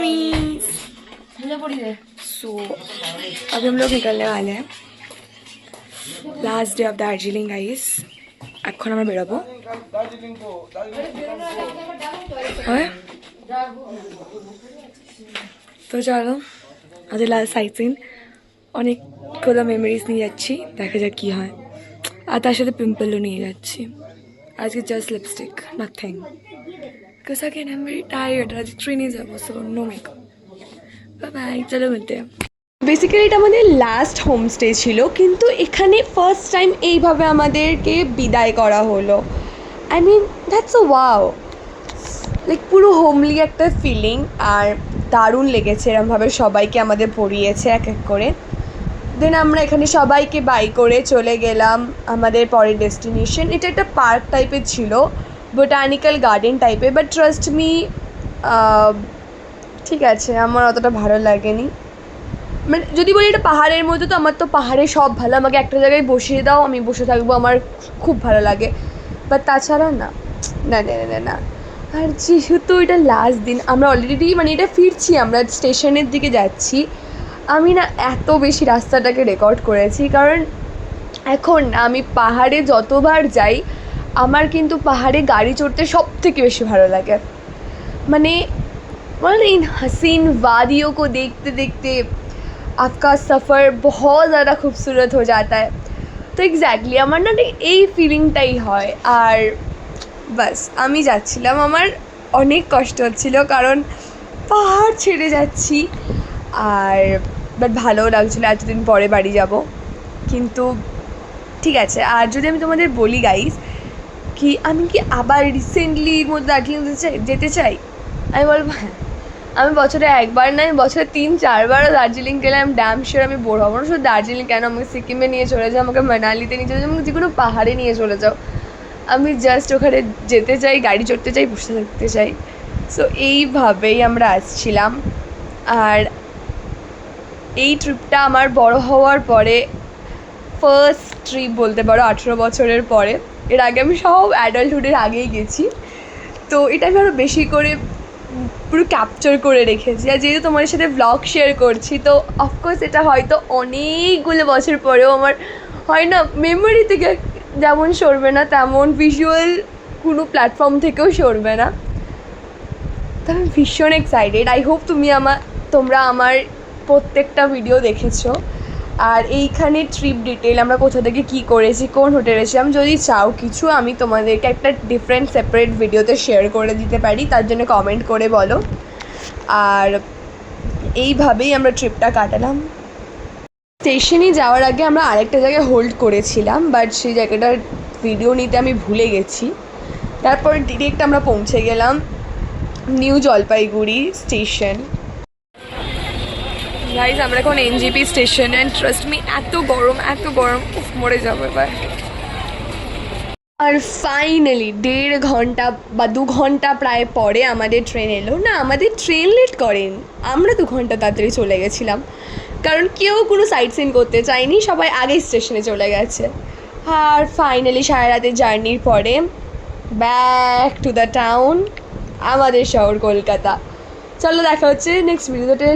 Mummy. सो अभी हम लोग निकलने वाले हैं, last day of Darjeeling guys. এখন আমরা বেরোবো। তো চলো আজ লাস্ট সাইট সিন, অনেকগুলো মেমোরিজ নিয়ে যাচ্ছি, দেখা যাক কি হয়। আর তার সাথে পিম্পলও নিয়ে যাচ্ছি। আজকে just lipstick, nothing, because again I am very tired. आज ट्रेने যাবো, so no makeup. Bye bye, চলো মিলতে हैं। বেসিক্যালি এটা আমাদের লাস্ট হোমস্টে ছিল, কিন্তু এখানে ফার্স্ট টাইম এইভাবে আমাদেরকে বিদায় করা হলো। I mean that's a wow, like পুরো হোমলি একটা ফিলিং। আর দারুণ লেগেছে এরমভাবে সবাইকে আমাদের পড়িয়েছে এক এক করে। দেন আমরা এখানে সবাইকে বাই করে চলে গেলাম আমাদের পরের ডেস্টিনেশন। এটা একটা পার্ক টাইপের ছিল, বোটানিক্যাল গার্ডেন টাইপের, বাট ট্রাস্ট মি ঠিক আছে, আমার অতটা ভালো লাগেনি। মানে যদি বলি এটা পাহাড়ের মধ্যে, তো আমার তো পাহাড়ে সব ভালো, আমাকে একটা জায়গায় বসিয়ে দাও, আমি বসে থাকবো, আমার খুব ভালো লাগে। বাট তাছাড়া না না না না না। আর যেহেতু এটা লাস্ট দিন, আমরা অলরেডি মানে এটা ফিরছি, আমরা স্টেশনের দিকে যাচ্ছি। আমি না এত বেশি রাস্তাটাকে রেকর্ড করেছি, কারণ এখন আমি পাহাড়ে যতবার যাই আমার কিন্তু পাহাড়ে গাড়ি চড়তে সব থেকে বেশি ভালো লাগে। মানে इन हसीन वादियों को देखते देखते आपका सफ़र बहुत ज़्यादा खूबसूरत हो जाता है। তো এক্স্যাক্টলি আমার না এই ফিলিংটাই হয়। আর বাস আমি যাচ্ছিলাম, আমার অনেক কষ্ট হচ্ছিল, কারণ পাহাড় ছেড়ে যাচ্ছি। আর বাট ভালোও লাগছিলো, এতদিন পরে বাড়ি যাব। কিন্তু ঠিক আছে। আর যদি আমি তোমাদের বলি গাইস, কি আমি কি আবার রিসেন্টলির মধ্যে দার্জিলিং যেতে চাই, আমি বলবো হ্যাঁ। আমি বছরে একবার নয়, বছরে 3-4বারও দার্জিলিং গেলে আমি ড্যাম শিওর আমি বোর হবো না। শুধু দার্জিলিং কেন, আমাকে সিকিমে নিয়ে চলে যাও, আমাকে মানালিতে নিয়ে চলে যাও, আমাকে যে কোনো পাহাড়ে নিয়ে চলে যাও, আমি জাস্ট ওখানে যেতে চাই, গাড়ি চড়তে চাই, বসে থাকতে চাই। সো এইভাবেই আমরা আসছিলাম। আর এই ট্রিপটা আমার বড় হওয়ার পরে ফার্স্ট ট্রিপ বলতে পারো, 18 বছরের পরে। এর আগে আমি সব অ্যাডাল্টহুডের আগেই গেছি, তো এটা আমি আরও বেশি করে পুরো ক্যাপচার করে রেখেছি। আর যেহেতু তোমাদের সাথে ব্লগ শেয়ার করছি, তো অফকোর্স এটা হয়তো অনেকগুলো বছর পরেও আমার হয় না মেমোরি থেকে যেমন সরবে না, তেমন ভিজুয়াল কোনো প্ল্যাটফর্ম থেকেও সরবে না। তো আমি ভীষণ এক্সাইটেড। আই হোপ তোমরা আমার প্রত্যেকটা ভিডিও দেখেছো। আর এইখানে ট্রিপ ডিটেল আমরা কোথা থেকে কী করেছি, কোন হোটেলে ছিলাম, যদি চাও কিছু আমি তোমাদেরকে একটা ডিফারেন্ট সেপারেট ভিডিওতে শেয়ার করে দিতে পারি, তার জন্য কমেন্ট করে বলো। আর এইভাবেই আমরা ট্রিপটা কাটালাম। স্টেশনে যাওয়ার আগে আমরা আরেকটা জায়গায় হোল্ড করেছিলাম, বাট সেই জায়গাটার ভিডিও নিতে আমি ভুলে গেছি। তারপর ডিরেক্ট আমরা পৌঁছে গেলাম নিউ জলপাইগুড়ি স্টেশন। গাইজ আমরা এখন NJP station, and trust me এত গরম উফ, মরে যাবো এবার। আর ফাইনালি 1.5 ঘন্টা বা 2 ঘন্টা প্রায় পরে আমাদের ট্রেন এলো। না, আমাদের ট্রেন লেট করেন, আমরা 2 ঘন্টা তাড়াতাড়ি চলে গেছিলাম, কারণ কেউ কোনো সাইট সিন করতে চায়নি, সবাই আগেই স্টেশনে চলে গেছে। আর ফাইনালি সারা রাতের জার্নির পরে ব্যাক টু দ্য টাউন, আমাদের শহর কলকাতা। চলো দেখা হচ্ছে নেক্সট ভিডিওতে।